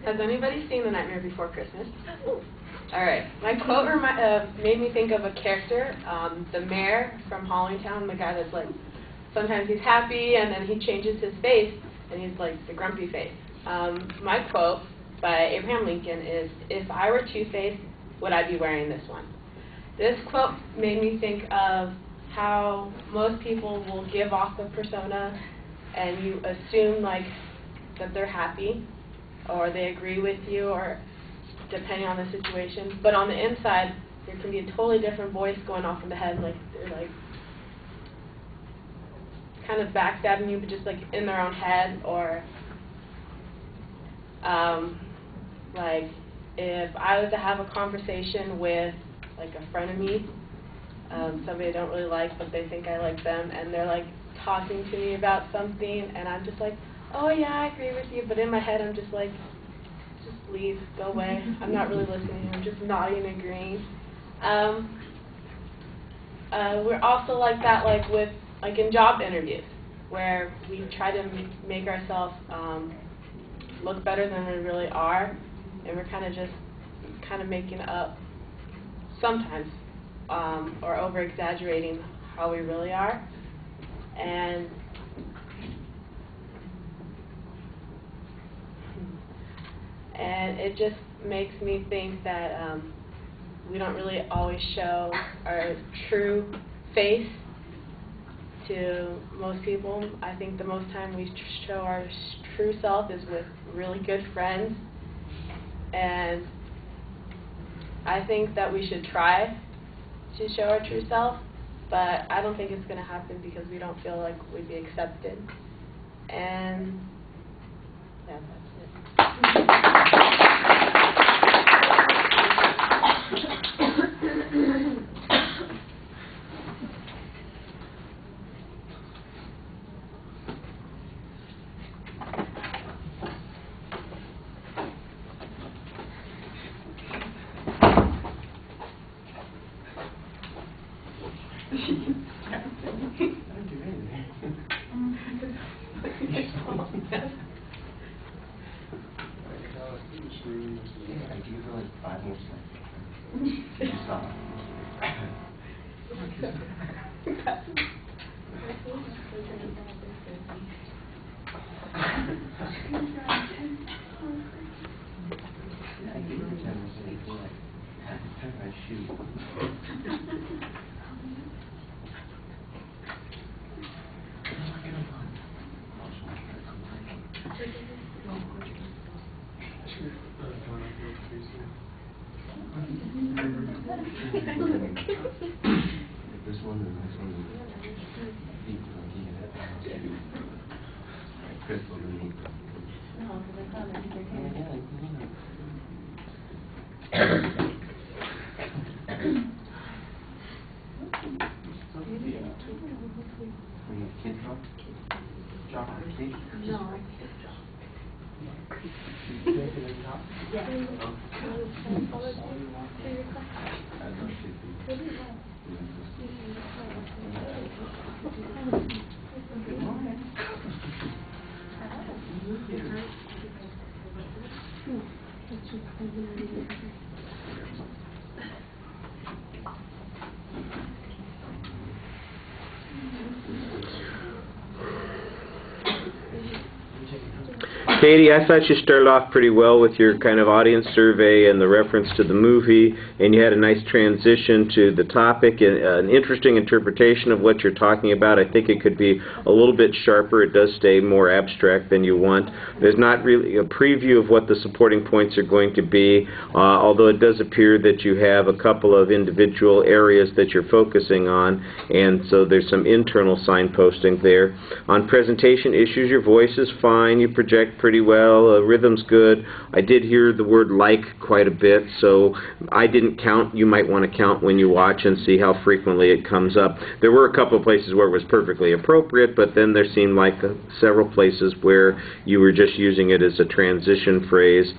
Has anybody seen The Nightmare Before Christmas? Alright, my quote made me think of a character, the mayor from Hollingtown, the guy that's like, sometimes he's happy and then he changes his face and he's like the grumpy face. My quote by Abraham Lincoln is, "If I were Two-Faced, would I be wearing this one?" This quote made me think of how most people will give off a persona and you assume like that they're happy or they agree with you, or depending on the situation, but on the inside there can be a totally different voice going off in the head, like they're like kind of backstabbing you but just like in their own head, or like if I was to have a conversation with like a friend of me, somebody I don't really like but they think I like them, and they're like talking to me about something and I'm just like, oh yeah, I agree with you, but in my head I'm just like, just leave, go away. I'm not really listening, I'm just nodding and agreeing. We're also like that like with like in job interviews, where we try to make ourselves look better than we really are, and we're kind of just making up sometimes or over exaggerating how we really are. And it just makes me think that we don't really always show our true face to most people. I think the most time we show our true self is with really good friends, and I think that we should try to show our true self, but I don't think it's going to happen because we don't feel like we'd be accepted. And yeah, that's it. Katie, I thought you started off pretty well with your kind of audience survey and the reference to the movie, and you had a nice transition to the topic and an interesting interpretation of what you're talking about. I think it could be a little bit sharper. It does stay more abstract than you want. There's not really a preview of what the supporting points are going to be, although it does appear that you have a couple of individual areas that you're focusing on, and so there's some internal signposting there. On presentation issues, your voice is fine. You project pretty well. Rhythm's good. I did hear the word "like" quite a bit, so I didn't count. You might want to count when you watch and see how frequently it comes up. There were a couple of places where it was perfectly appropriate, but then there seemed like several places where you were just using it as a transition phrase.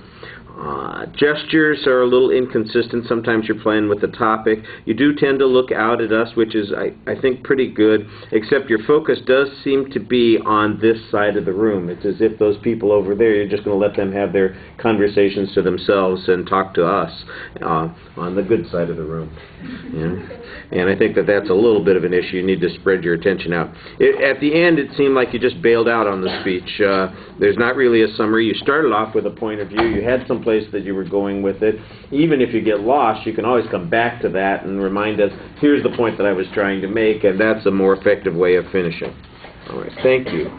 Gestures are a little inconsistent. Sometimes you're playing with the topic. You do tend to look out at us, which is, I think, pretty good, except your focus does seem to be on this side of the room. It's as if those people over there, you're just going to let them have their conversations to themselves and talk to us on the good side of the room. Yeah. And I think that that's a little bit of an issue. You need to spread your attention out. At the end, it seemed like you just bailed out on the speech. There's not really a summary. You started off with a point of view. You had some place that you were going with it. Even if you get lost, you can always come back to that and remind us, here's the point that I was trying to make, and that's a more effective way of finishing. All right, thank you.